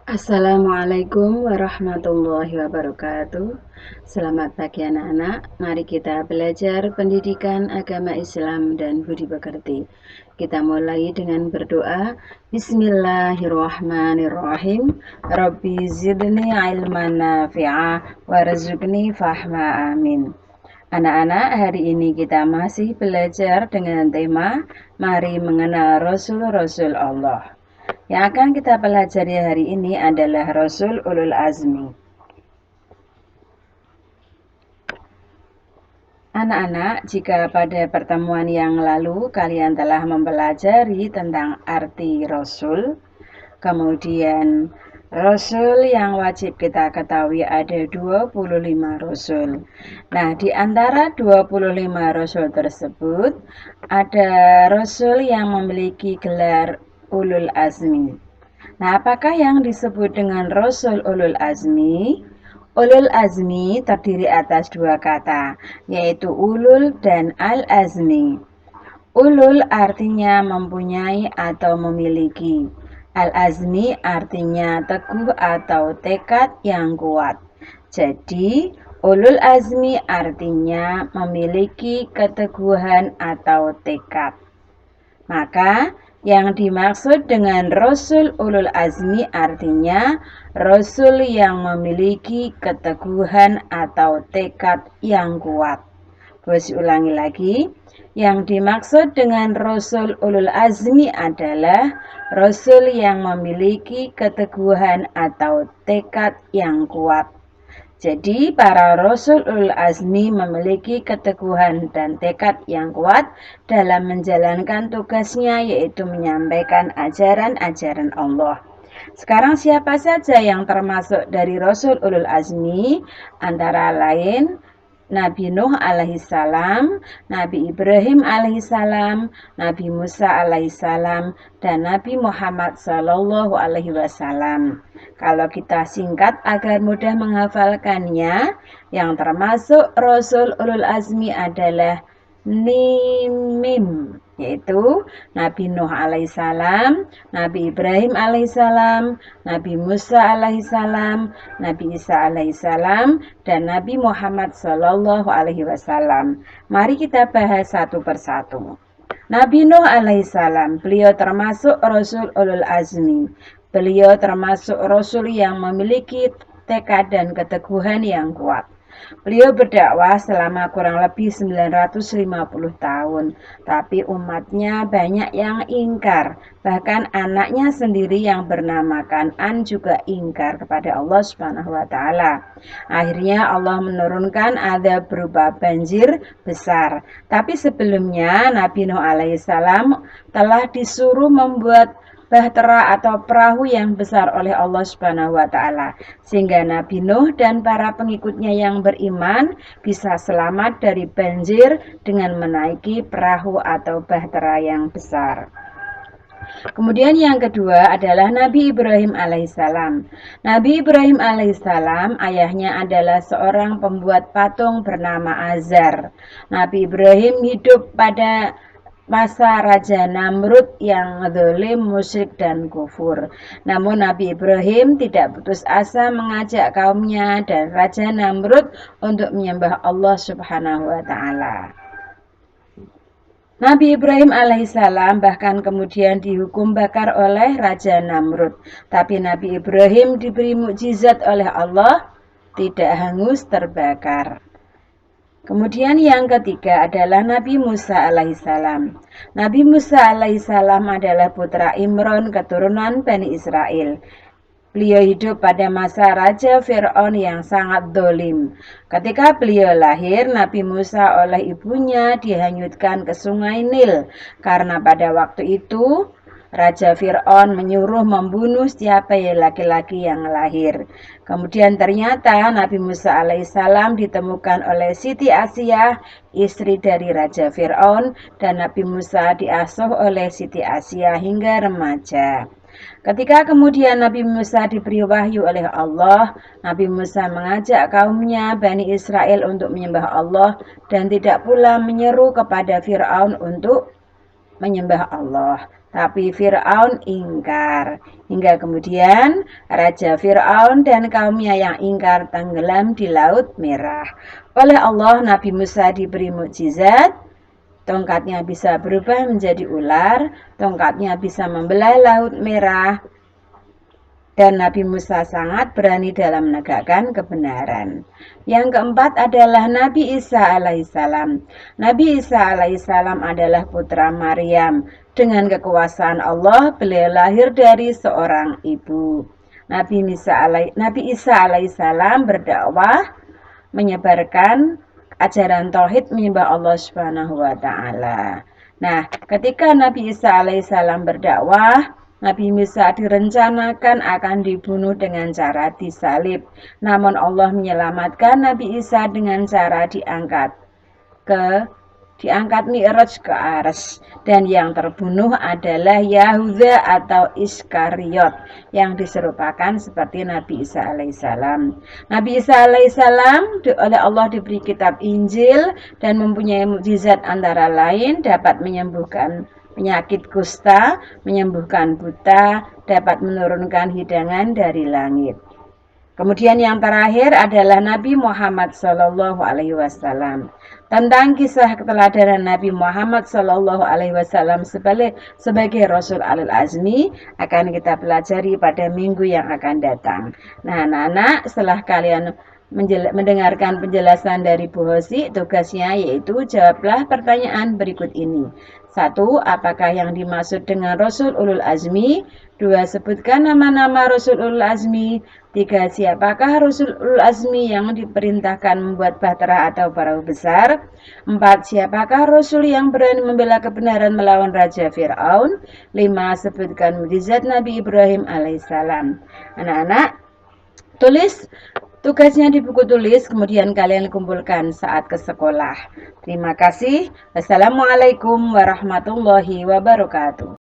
Assalamualaikum warahmatullahi wabarakatuh. Selamat pagi anak-anak. Mari kita belajar pendidikan agama Islam dan budi pekerti. Kita mulai dengan berdoa. Bismillahirrahmanirrahim. Rabbi zidni ilman nafi'ah warzuqni fahma amin. Anak-anak, hari ini kita masih belajar dengan tema Mari mengenal Rasul-Rasul Allah. Yang akan kita pelajari hari ini adalah Rasul Ulul Azmi. Anak-anak, jika pada pertemuan yang lalu kalian telah mempelajari tentang arti Rasul, kemudian Rasul yang wajib kita ketahui ada 25 Rasul. Nah, di antara 25 Rasul tersebut, ada Rasul yang memiliki gelar Ulul Azmi. Nah, apakah yang disebut dengan Rasul Ulul Azmi? Ulul Azmi terdiri atas dua kata, yaitu ulul dan al-azmi. Ulul artinya mempunyai atau memiliki. Al-azmi artinya teguh atau tekad yang kuat. Jadi, ulul azmi artinya memiliki keteguhan atau tekad. Maka, yang dimaksud dengan Rasul Ulul Azmi artinya Rasul yang memiliki keteguhan atau tekad yang kuat. Saya ulangi lagi, yang dimaksud dengan Rasul Ulul Azmi adalah Rasul yang memiliki keteguhan atau tekad yang kuat. Jadi, para Rasul Ulul Azmi memiliki keteguhan dan tekad yang kuat dalam menjalankan tugasnya, yaitu menyampaikan ajaran-ajaran Allah. Sekarang siapa saja yang termasuk dari Rasul Ulul Azmi? Antara lain Nabi Nuh alaihissalam, Nabi Ibrahim alaihissalam, Nabi Musa alaihissalam, dan Nabi Muhammad sallallahu alaihi wasallam. Kalau kita singkat agar mudah menghafalkannya, yang termasuk Rasul Ulul Azmi adalah Mim, yaitu Nabi Nuh alaihissalam, Nabi Ibrahim alaihissalam, Nabi Musa alaihissalam, Nabi Isa alaihissalam, dan Nabi Muhammad sallallahu alaihi wasallam. Mari kita bahas satu persatu. Nabi Nuh alaihissalam, beliau termasuk Rasul Ulul Azmi. Beliau termasuk Rasul yang memiliki tekad dan keteguhan yang kuat. Beliau berdakwah selama kurang lebih 950 tahun, tapi umatnya banyak yang ingkar. Bahkan anaknya sendiri yang bernama Kan'an juga ingkar kepada Allah Subhanahu wa taala. Akhirnya Allah menurunkan azab berupa banjir besar. Tapi sebelumnya Nabi Nuh alaihissalam telah disuruh membuat bahtera atau perahu yang besar oleh Allah Subhanahu wa taala, sehingga Nabi Nuh dan para pengikutnya yang beriman bisa selamat dari banjir dengan menaiki perahu atau bahtera yang besar. Kemudian yang kedua adalah Nabi Ibrahim alaihissalam. Nabi Ibrahim alaihissalam ayahnya adalah seorang pembuat patung bernama Azar. Nabi Ibrahim hidup pada masa Raja Namrud yang zalim, musyrik, dan kufur. Namun Nabi Ibrahim tidak putus asa mengajak kaumnya dan Raja Namrud untuk menyembah Allah Subhanahu wa taala. Nabi Ibrahim alaihissalam bahkan kemudian dihukum bakar oleh Raja Namrud. Tapi Nabi Ibrahim diberi mukjizat oleh Allah, tidak hangus terbakar. Kemudian yang ketiga adalah Nabi Musa alaihissalam. Nabi Musa alaihissalam adalah putra Imron keturunan Bani Israel. Beliau hidup pada masa Raja Fir'aun yang sangat dolim. Ketika beliau lahir, Nabi Musa oleh ibunya dihanyutkan ke sungai Nil. Karena pada waktu itu Raja Fir'aun menyuruh membunuh setiap laki-laki yang lahir. Kemudian ternyata Nabi Musa alaihissalam ditemukan oleh Siti Asiyah, istri dari Raja Fir'aun, dan Nabi Musa diasuh oleh Siti Asiyah hingga remaja. Ketika kemudian Nabi Musa diberi wahyu oleh Allah, Nabi Musa mengajak kaumnya Bani Israel untuk menyembah Allah dan tidak pula menyeru kepada Fir'aun untuk menyembah Allah. Tapi Fir'aun ingkar. Hingga kemudian Raja Fir'aun dan kaumnya yang ingkar tenggelam di Laut Merah. Oleh Allah, Nabi Musa diberi mukjizat. Tongkatnya bisa berubah menjadi ular. Tongkatnya bisa membelah Laut Merah. Dan Nabi Musa sangat berani dalam menegakkan kebenaran. Yang keempat adalah Nabi Isa alaihissalam. Nabi Isa alaihissalam adalah putra Maryam. Dengan kekuasaan Allah, beliau lahir dari seorang ibu. Nabi Isa alaihissalam berdakwah, menyebarkan ajaran tauhid, menyembah Allah Subhanahu wa taala. Nah, ketika Nabi Isa alaihissalam berdakwah, Nabi Musa direncanakan akan dibunuh dengan cara disalib. Namun Allah menyelamatkan Nabi Isa dengan cara diangkat Mi'raj ke Arsy. Dan yang terbunuh adalah Yahuda atau Iskariot yang diserupakan seperti Nabi Isa alaihissalam. Nabi Isa alaihissalam oleh Allah diberi kitab Injil dan mempunyai mukjizat antara lain dapat menyembuhkan penyakit kusta, menyembuhkan buta, dapat menurunkan hidangan dari langit. Kemudian yang terakhir adalah Nabi Muhammad Sallallahu Alaihi Wasallam. Tentang kisah keteladanan Nabi Muhammad Sallallahu Alaihi Wasallam sebagai Rasul Ulul Azmi akan kita pelajari pada minggu yang akan datang. Nah, anak-anak, setelah kalian mendengarkan penjelasan dari Bu Hosi, tugasnya yaitu jawablah pertanyaan berikut ini. 1. Apakah yang dimaksud dengan Rasul Ulul Azmi? 2. Sebutkan nama-nama Rasul Ulul Azmi. 3. Siapakah Rasul Ulul Azmi yang diperintahkan membuat bahtera atau perahu besar? 4. Siapakah Rasul yang berani membela kebenaran melawan Raja Fir'aun? 5. Sebutkan mukjizat Nabi Ibrahim alaihissalam. Anak-anak, tulis tugasnya di buku tulis, kemudian kalian kumpulkan saat ke sekolah. Terima kasih. Wassalamualaikum warahmatullahi wabarakatuh.